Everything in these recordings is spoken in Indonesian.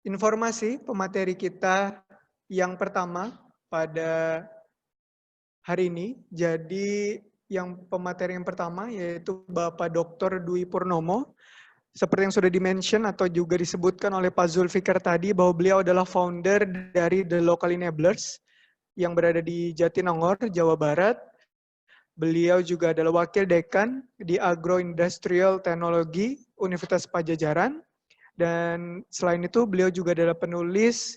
informasi pemateri kita yang pertama pada hari ini. Jadi yang pemateri yang pertama yaitu Bapak Dr. Dwi Purnomo. Seperti yang sudah di-mention atau juga disebutkan oleh Pak Zulfikar tadi bahwa beliau adalah founder dari The Local Enablers yang berada di Jatinangor, Jawa Barat. Beliau juga adalah Wakil Dekan di Agroindustrial Teknologi Universitas Pajajaran. Dan selain itu beliau juga adalah penulis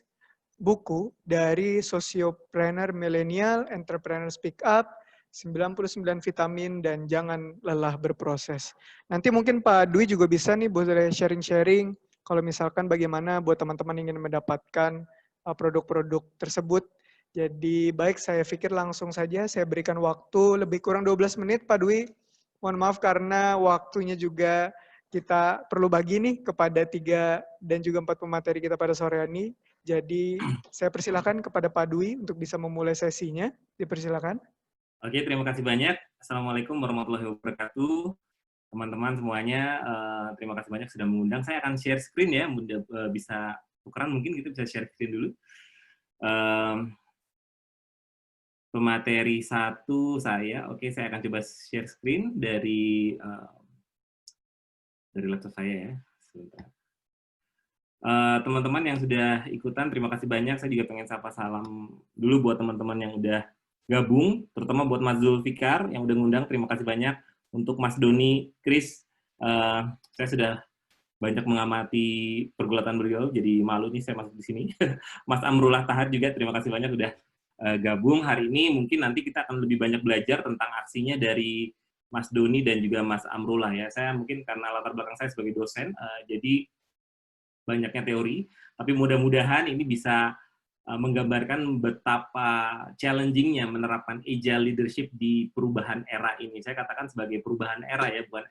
buku dari Sociopreneur Millennial, Entrepreneur Speak Up, 99 vitamin, dan jangan lelah berproses. Nanti mungkin Pak Dwi juga bisa nih boleh sharing-sharing kalau misalkan bagaimana buat teman-teman ingin mendapatkan produk-produk tersebut. Jadi baik, saya pikir langsung saja saya berikan waktu lebih kurang 12 menit Pak Dwi. Mohon maaf karena waktunya juga kita perlu bagi nih kepada 3 dan juga 4 pemateri kita pada sore ini. Jadi saya persilakan kepada Pak Dwi untuk bisa memulai sesinya. Dipersilakan. Oke, terima kasih banyak. Assalamualaikum warahmatullahi wabarakatuh. Teman-teman semuanya, terima kasih banyak sudah mengundang. Saya akan share screen ya, bisa tukeran mungkin kita bisa share screen dulu. Pemateri 1 saya, oke saya akan coba share screen dari laptop saya ya. Sebentar. Teman-teman yang sudah ikutan, terima kasih banyak. Saya juga pengen sapa salam dulu buat teman-teman yang udah gabung, terutama buat Mas Zulfikar yang udah ngundang, terima kasih banyak. Untuk Mas Doni, Chris, saya sudah banyak mengamati pergulatan beliau, jadi malu nih saya masuk di sini. Mas Amrullah Tahar juga, terima kasih banyak sudah gabung hari ini. Mungkin nanti kita akan lebih banyak belajar tentang aksinya dari Mas Doni dan juga Mas Amrullah ya. Saya mungkin karena latar belakang saya sebagai dosen, jadi banyaknya teori, tapi mudah-mudahan ini bisa menggambarkan betapa challenging-nya menerapkan agile leadership di perubahan era ini. Saya katakan sebagai perubahan era ya, bukan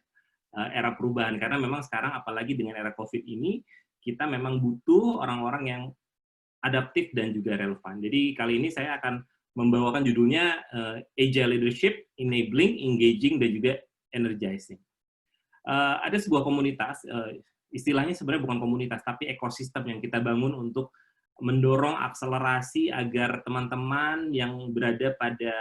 era perubahan. Karena memang sekarang apalagi dengan era COVID ini, kita memang butuh orang-orang yang adaptif dan juga relevan. Jadi kali ini saya akan membawakan judulnya Agile Leadership, Enabling, Engaging, dan juga Energizing. Ada sebuah komunitas, istilahnya sebenarnya bukan komunitas, tapi ekosistem yang kita bangun untuk mendorong akselerasi agar teman-teman yang berada pada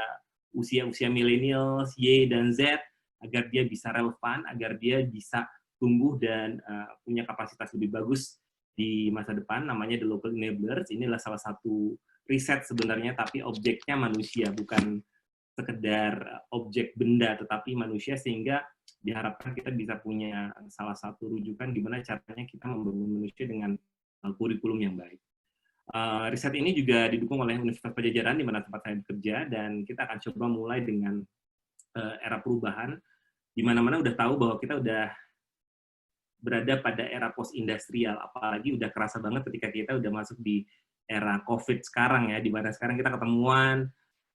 usia-usia millennials, Y dan Z, agar dia bisa relevan, agar dia bisa tumbuh dan punya kapasitas lebih bagus di masa depan. Namanya The Local Enablers. Inilah salah satu riset sebenarnya, tapi objeknya manusia, bukan sekedar objek benda, tetapi manusia, sehingga diharapkan kita bisa punya salah satu rujukan gimana caranya kita membangun manusia dengan kurikulum yang baik. Riset ini juga didukung oleh Universitas Pajajaran di mana tempat saya bekerja, dan kita akan coba mulai dengan era perubahan, di mana-mana udah tahu bahwa kita udah berada pada era post-industrial, apalagi udah kerasa banget ketika kita udah masuk di era COVID sekarang ya, di mana sekarang kita ketemuan,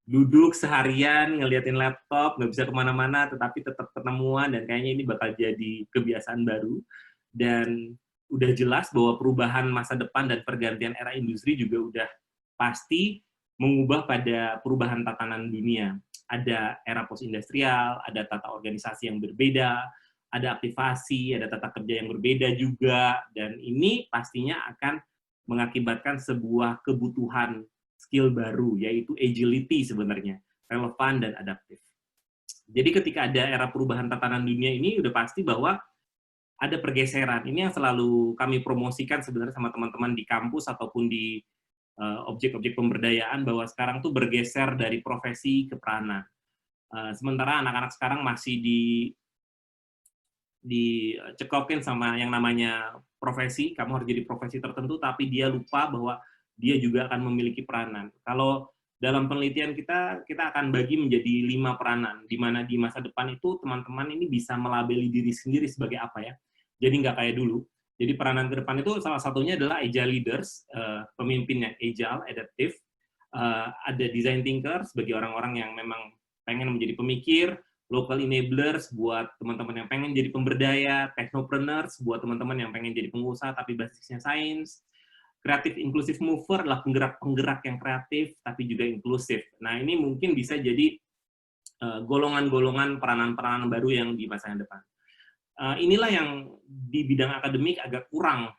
duduk seharian, ngeliatin laptop, nggak bisa kemana-mana, tetapi tetap ketemuan, dan kayaknya ini bakal jadi kebiasaan baru. Dan udah jelas bahwa perubahan masa depan dan pergantian era industri juga udah pasti mengubah pada perubahan tatanan dunia. Ada era post-industrial, ada tata organisasi yang berbeda, ada aktivasi, ada tata kerja yang berbeda juga, dan ini pastinya akan mengakibatkan sebuah kebutuhan skill baru, yaitu agility sebenarnya, relevan dan adaptif. Jadi ketika ada era perubahan tatanan dunia ini, udah pasti bahwa ada pergeseran. Ini yang selalu kami promosikan sebenarnya sama teman-teman di kampus ataupun di objek-objek pemberdayaan, bahwa sekarang tuh bergeser dari profesi ke peranan. Sementara anak-anak sekarang masih dicekokin sama yang namanya profesi, kamu harus jadi profesi tertentu, tapi dia lupa bahwa dia juga akan memiliki peranan. Kalau dalam penelitian kita akan bagi menjadi 5 peranan, di mana di masa depan itu teman-teman ini bisa melabeli diri sendiri sebagai apa ya. Jadi nggak kayak dulu. Jadi peranan ke depan itu salah satunya adalah agile leaders, pemimpin yang agile, adaptive. Ada design thinker sebagai orang-orang yang memang pengen menjadi pemikir, local enablers buat teman-teman yang pengen jadi pemberdaya, technopreneurs buat teman-teman yang pengen jadi pengusaha tapi basisnya sains, creative inclusive mover adalah penggerak-penggerak yang kreatif tapi juga inklusif. Nah, ini mungkin bisa jadi golongan-golongan peranan-peranan baru yang di masa yang depan. Inilah yang di bidang akademik agak kurang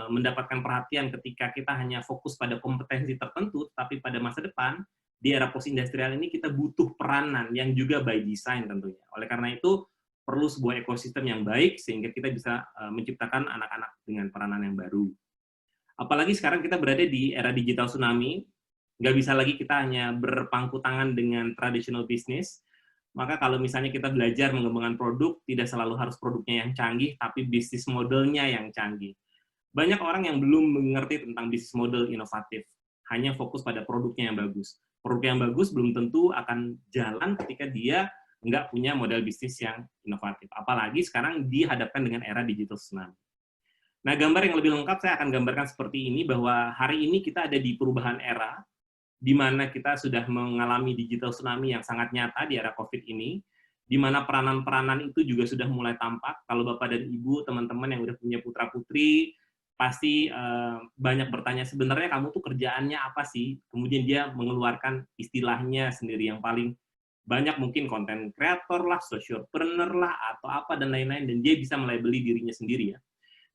mendapatkan perhatian ketika kita hanya fokus pada kompetensi tertentu, tapi pada masa depan, di era post-industrial ini kita butuh peranan yang juga by design tentunya. Oleh karena itu, perlu sebuah ekosistem yang baik, sehingga kita bisa menciptakan anak-anak dengan peranan yang baru. Apalagi sekarang kita berada di era digital tsunami, nggak bisa lagi kita hanya berpangku tangan dengan traditional business, maka kalau misalnya kita belajar mengembangkan produk, tidak selalu harus produknya yang canggih, tapi bisnis modelnya yang canggih. Banyak orang yang belum mengerti tentang bisnis model inovatif, hanya fokus pada produknya yang bagus. Produk yang bagus belum tentu akan jalan ketika dia nggak punya model bisnis yang inovatif. Apalagi sekarang dihadapkan dengan era digital tsunami. Nah, gambar yang lebih lengkap saya akan gambarkan seperti ini, bahwa hari ini kita ada di perubahan era, di mana kita sudah mengalami digital tsunami yang sangat nyata di era COVID ini, di mana peranan-peranan itu juga sudah mulai tampak. Kalau Bapak dan Ibu, teman-teman yang udah punya putra-putri, pasti banyak bertanya, sebenarnya kamu tuh kerjaannya apa sih? Kemudian dia mengeluarkan istilahnya sendiri yang paling banyak, mungkin konten kreator lah, socialpreneur lah, atau apa, dan lain-lain, dan dia bisa melabeli dirinya sendiri ya.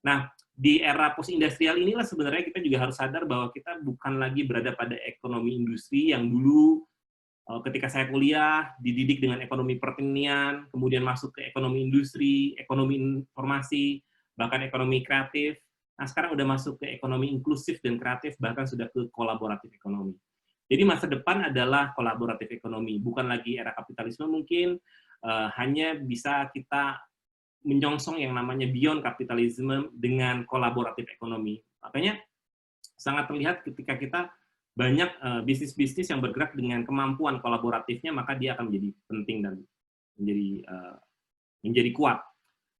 Nah, di era post-industrial inilah sebenarnya kita juga harus sadar bahwa kita bukan lagi berada pada ekonomi industri yang dulu ketika saya kuliah dididik dengan ekonomi pertanian, kemudian masuk ke ekonomi industri, ekonomi informasi, bahkan ekonomi kreatif. Nah, sekarang udah masuk ke ekonomi inklusif dan kreatif, bahkan sudah ke kolaboratif ekonomi. Jadi masa depan adalah kolaboratif ekonomi, bukan lagi era kapitalisme mungkin, hanya bisa kita menyongsong yang namanya beyond kapitalisme dengan kolaboratif ekonomi. Makanya sangat terlihat ketika kita banyak bisnis-bisnis yang bergerak dengan kemampuan kolaboratifnya, maka dia akan menjadi penting dan menjadi kuat.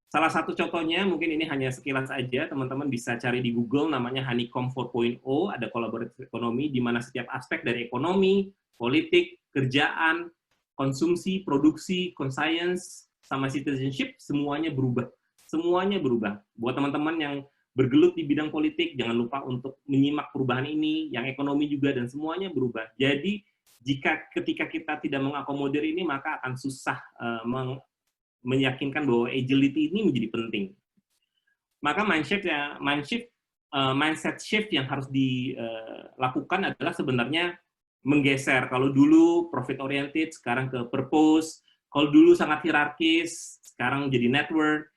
Salah satu contohnya, mungkin ini hanya sekilas aja, teman-teman bisa cari di Google, namanya Honeycomb 4.0, ada kolaboratif ekonomi, di mana setiap aspek dari ekonomi, politik, kerjaan, konsumsi, produksi, conscience, sama citizenship, semuanya berubah. Semuanya berubah. Buat teman-teman yang bergelut di bidang politik, jangan lupa untuk menyimak perubahan ini, yang ekonomi juga, dan semuanya berubah. Jadi, ketika kita tidak mengakomodir ini, maka akan susah meyakinkan bahwa agility ini menjadi penting. Maka mindset shift yang harus dilakukan adalah sebenarnya menggeser. Kalau dulu profit oriented, sekarang ke purpose. Kalau dulu sangat hierarkis, sekarang jadi network.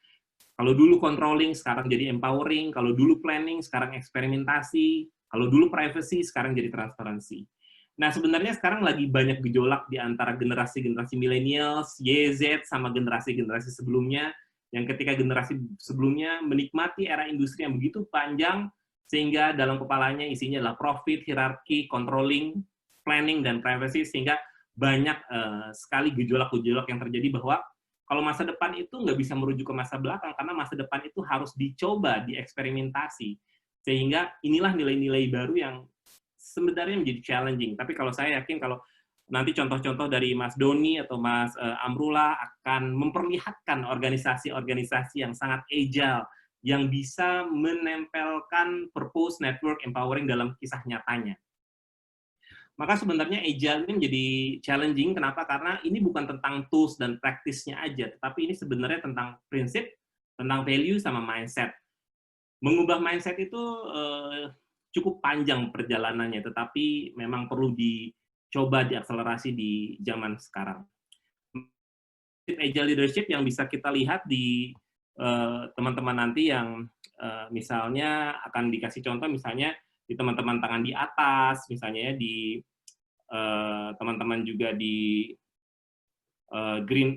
Kalau dulu controlling, sekarang jadi empowering. Kalau dulu planning, sekarang eksperimentasi. Kalau dulu privacy, sekarang jadi transparansi. Nah, sebenarnya sekarang lagi banyak gejolak di antara generasi-generasi millennials, YZ, sama generasi-generasi sebelumnya, yang ketika generasi sebelumnya menikmati era industri yang begitu panjang, sehingga dalam kepalanya isinya adalah profit, hierarki, controlling, planning, dan privacy, sehingga banyak sekali gejolak-gejolak yang terjadi bahwa kalau masa depan itu nggak bisa merujuk ke masa belakang, karena masa depan itu harus dicoba, dieksperimentasi. Sehingga inilah nilai-nilai baru yang sebenarnya menjadi challenging. Tapi kalau saya yakin kalau nanti contoh-contoh dari Mas Doni atau Mas Amrullah akan memperlihatkan organisasi-organisasi yang sangat agile, yang bisa menempelkan purpose, network, empowering dalam kisah nyatanya. Maka sebenarnya agile ini menjadi challenging. Kenapa? Karena ini bukan tentang tools dan practice-nya aja, tetapi ini sebenarnya tentang prinsip, tentang value, sama mindset. Mengubah mindset itu cukup panjang perjalanannya, tetapi memang perlu dicoba diakselerasi di zaman sekarang. Agile leadership yang bisa kita lihat di teman-teman nanti yang misalnya akan dikasih contoh, misalnya di teman-teman tangan di atas, misalnya ya di teman-teman juga di Green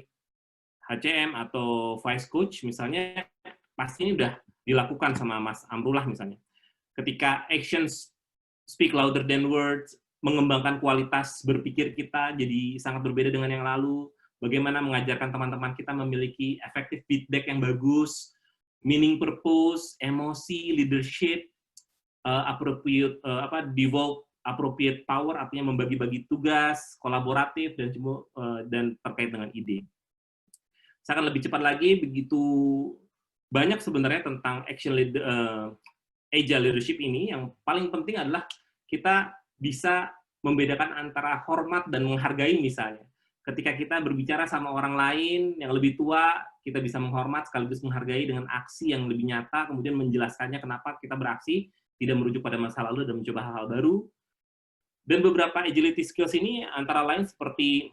HCM atau Vice Coach, misalnya pasti ini udah dilakukan sama Mas Amrullah misalnya. Ketika actions speak louder than words, mengembangkan kualitas berpikir kita jadi sangat berbeda dengan yang lalu, bagaimana mengajarkan teman-teman kita memiliki effective feedback yang bagus, meaning purpose, emosi, leadership, devolve appropriate power, artinya membagi-bagi tugas, kolaboratif, dan terkait dengan ide. Saya akan lebih cepat lagi, begitu banyak sebenarnya tentang agile leadership ini. Yang paling penting adalah kita bisa membedakan antara hormat dan menghargai misalnya. ketika kita berbicara sama orang lain yang lebih tua, kita bisa menghormat sekaligus menghargai dengan aksi yang lebih nyata, kemudian menjelaskannya kenapa kita beraksi, tidak merujuk pada masa lalu dan mencoba hal-hal baru. Dan beberapa agility skills ini antara lain seperti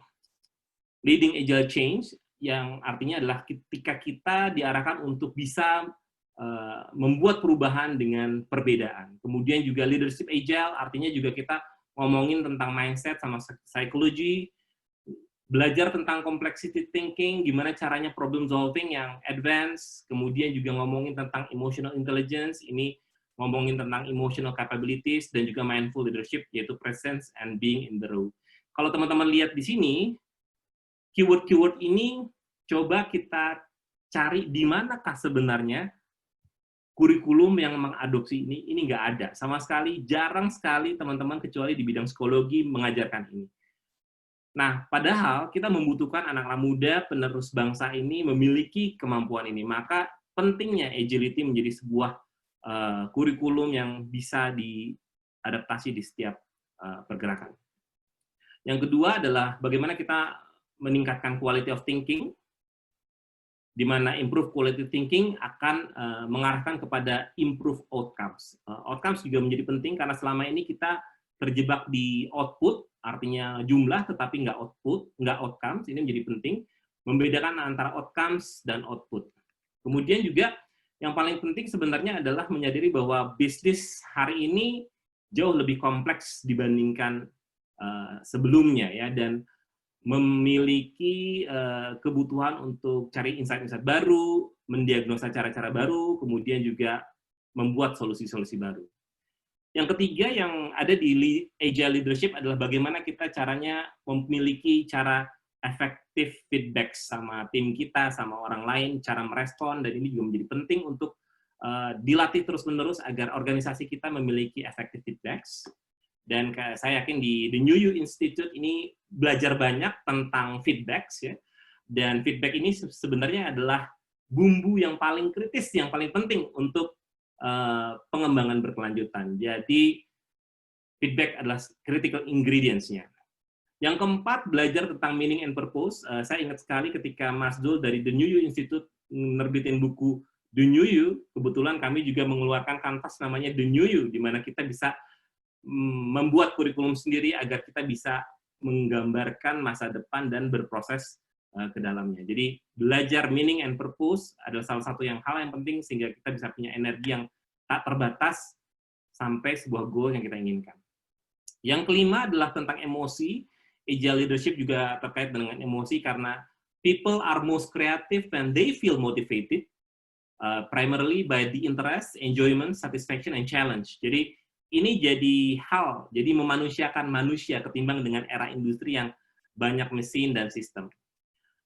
leading agile change, yang artinya adalah ketika kita diarahkan untuk bisa membuat perubahan dengan perbedaan. Kemudian juga leadership agile, artinya juga kita ngomongin tentang mindset sama psikologi, belajar tentang complexity thinking, gimana caranya problem solving yang advance, kemudian juga ngomongin tentang emotional intelligence, ini ngomongin tentang emotional capabilities, dan juga mindful leadership, yaitu presence and being in the room. Kalau teman-teman lihat di sini, keyword-keyword ini coba kita cari di manakah sebenarnya kurikulum yang mengadopsi ini nggak ada. Sama sekali, jarang sekali teman-teman kecuali di bidang psikologi mengajarkan ini. Nah, padahal kita membutuhkan anak-anak muda penerus bangsa ini memiliki kemampuan ini. Maka pentingnya agility menjadi sebuah kurikulum yang bisa diadaptasi di setiap pergerakan. Yang kedua adalah bagaimana kita meningkatkan quality of thinking, di mana improve quality thinking akan mengarahkan kepada improve outcomes. Outcomes juga menjadi penting karena selama ini kita terjebak di output, artinya jumlah tetapi nggak output, nggak outcomes. Ini menjadi penting, membedakan antara outcomes dan output. Kemudian juga yang paling penting sebenarnya adalah menyadari bahwa bisnis hari ini jauh lebih kompleks dibandingkan sebelumnya, ya, dan memiliki kebutuhan untuk cari insight-insight baru, mendiagnosa cara-cara baru, kemudian juga membuat solusi-solusi baru. Yang ketiga yang ada di agile leadership adalah bagaimana kita caranya memiliki cara efektif feedback sama tim kita, sama orang lain, cara merespon, dan ini juga menjadi penting untuk dilatih terus-menerus agar organisasi kita memiliki effective feedbacks. Dan saya yakin di The New You Institute ini belajar banyak tentang feedbacks, ya. Dan feedback ini sebenarnya adalah bumbu yang paling kritis, yang paling penting untuk pengembangan berkelanjutan. Jadi feedback adalah critical ingredients-nya. Yang keempat, belajar tentang meaning and purpose. Saya ingat sekali ketika Mas Dul dari The New You Institute nerbitin buku The New You, kebetulan kami juga mengeluarkan kanvas namanya The New You, di mana kita bisa membuat kurikulum sendiri agar kita bisa menggambarkan masa depan dan berproses ke dalamnya. Jadi belajar meaning and purpose adalah salah satu hal yang penting sehingga kita bisa punya energi yang tak terbatas sampai sebuah goal yang kita inginkan. Yang kelima adalah tentang emosi. Agile leadership juga terkait dengan emosi karena people are most creative when they feel motivated, primarily by the interest, enjoyment, satisfaction, and challenge. Jadi ini jadi memanusiakan manusia ketimbang dengan era industri yang banyak mesin dan sistem.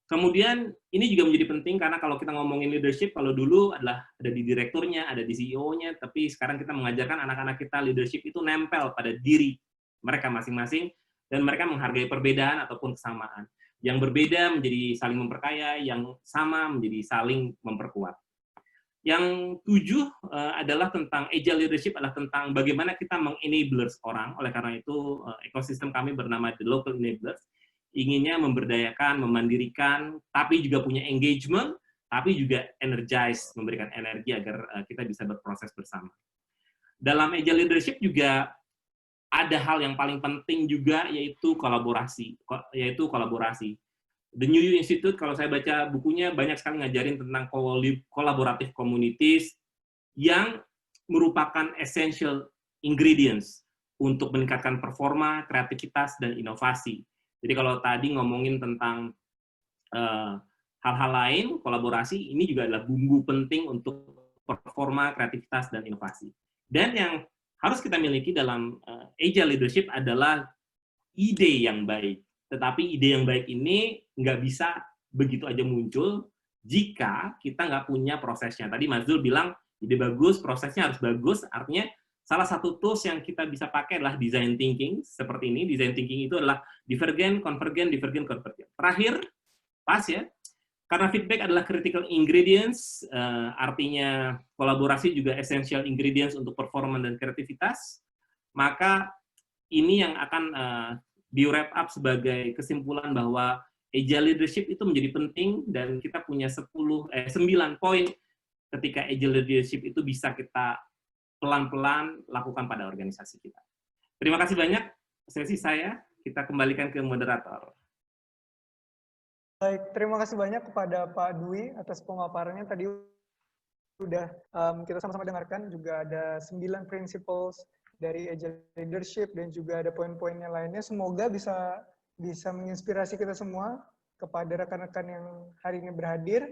Kemudian ini juga menjadi penting karena kalau kita ngomongin leadership, kalau dulu adalah ada di direkturnya, ada di CEO-nya, tapi sekarang kita mengajarkan anak-anak kita leadership itu nempel pada diri mereka masing-masing dan mereka menghargai perbedaan ataupun kesamaan. Yang berbeda menjadi saling memperkaya, yang sama menjadi saling memperkuat. Yang 7 adalah tentang agile leadership, adalah tentang bagaimana kita meng-enablers orang. Oleh karena itu, ekosistem kami bernama The Local Enablers, inginnya memberdayakan, memandirikan, tapi juga punya engagement, tapi juga energize, memberikan energi agar kita bisa berproses bersama. Dalam agile leadership juga ada hal yang paling penting juga, yaitu kolaborasi. The New You Institute, kalau saya baca bukunya, banyak sekali ngajarin tentang collaborative communities yang merupakan essential ingredients untuk meningkatkan performa, kreativitas, dan inovasi. Jadi kalau tadi ngomongin tentang hal-hal lain, kolaborasi, ini juga adalah bumbu penting untuk performa, kreativitas, dan inovasi. Dan yang harus kita miliki dalam agile leadership adalah ide yang baik. Tetapi ide yang baik ini nggak bisa begitu aja muncul jika kita nggak punya prosesnya. Tadi Mas Zul bilang, ide bagus, prosesnya harus bagus, artinya salah satu tools yang kita bisa pakai adalah design thinking, seperti ini. Design thinking itu adalah divergent, convergent, divergent, convergent. Terakhir, pas ya, karena feedback adalah critical ingredients, artinya kolaborasi juga essential ingredients untuk performance dan kreativitas, maka ini yang akan di wrap up sebagai kesimpulan bahwa agile leadership itu menjadi penting dan kita punya 9 poin ketika agile leadership itu bisa kita pelan-pelan lakukan pada organisasi kita. Terima kasih banyak sesi saya, kita kembalikan ke moderator. Baik, terima kasih banyak kepada Pak Dwi atas pemaparannya. Tadi sudah kita sama-sama dengarkan, juga ada 9 principles dari agile leadership dan juga ada poin-poinnya lainnya. Semoga bisa menginspirasi kita semua kepada rekan-rekan yang hari ini berhadir.